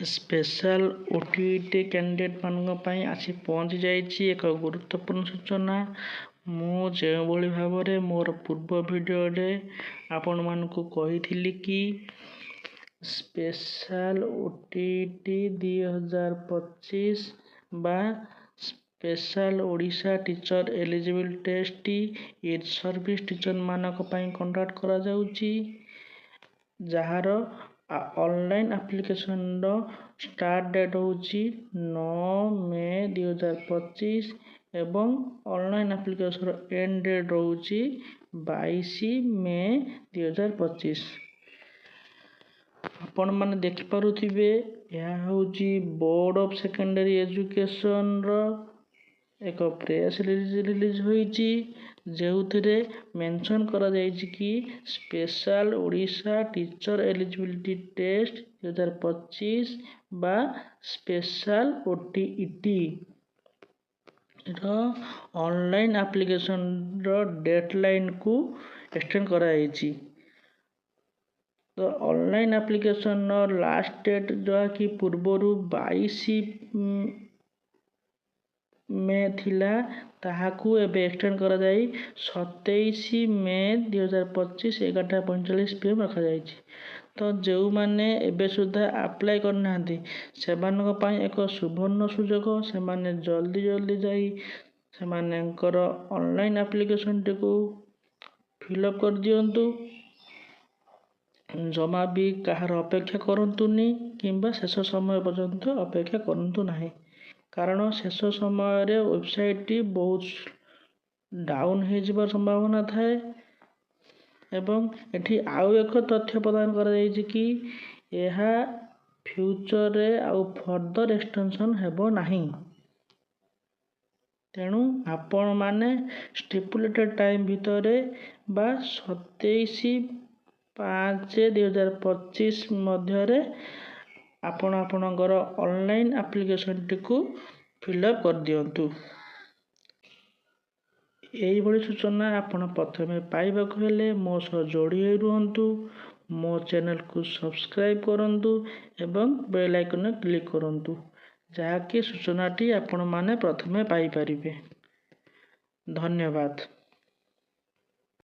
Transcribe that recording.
Special OTT candidate मानक आसी पहुँची जाइए एक गुरुत्वपूर्ण सूचना। जो भाव में मोर पूर्व भिडियो आपण मानक कही कि स्पेशल ओटीटी 2025 बा special Odisha teacher eligible test ईद सर्विस टीचर मानक कंडक्ट करा जाउची, जार ऑनलाइन एप्लिकेशन स्टार्ट डेट होची 9 मे 2025 एवं ऑनलाइन एप्लिकेशन एंड डेट होची 22 मे 2025। आपण माने देखि पारुथिबे यह होची बोर्ड ऑफ सेकेंडरी एजुकेशन रो एक प्रेस रिलीज होईची, जेउथिरे मेंशन करा जायछि कि special Odisha teacher eligibility test 2025 बा स्पेशल ओटीईटी रो ऑनलाइन एप्लिकेशन रो डेडलाइन को एक्सटेंड करा जायछि। तो ऑनलाइन एप्लिकेशन रो लास्ट डेट जो कि पूर्वरु 22 मे थिला ताहाकू एबे एक्सटेंड करा जाई 27 मे 2025 11:45 PM रखा जायछि। तो जो माने एबे सुधा अप्लाई करना से एक सुवर्ण सुजोग, से माने जल्दी जाई से ऑनलाइन एप्लिकेशन टी को फिलअप कर दियंतु। जमा भी कहार अपेक्षा करंतुनी किंबा शेष समय पर्यंत अपेक्षा करंतु नाही, कारण शेष समय रे वेबसाइट टी बहुत डाउन हो जिबार संभावना थाए। एवं एठी आउ एक तथ्य प्रदान करा जायछि कि यह फ्यूचर रे आउ फर्दर एक्सटेंशन हेबो नाही। तेणु आपण माने स्टिपुलेटेड टाइम भितरे बा 27/5/2025 मध्य आपण आपणकर ऑनलाइन एप्लिकेशन टी को फिलअप कर दियंतु। यही बड़ी सूचना आपण प्रथमे पाइबाक हेले मो सह जोड़ी रुहंतु। मो चैनल को सब्सक्राइब करंतु एवं बेल आइकन क्लिक करंतु, जहाँकि सूचनाटी आपण माने प्रथमे पाई परिबे। धन्यवाद।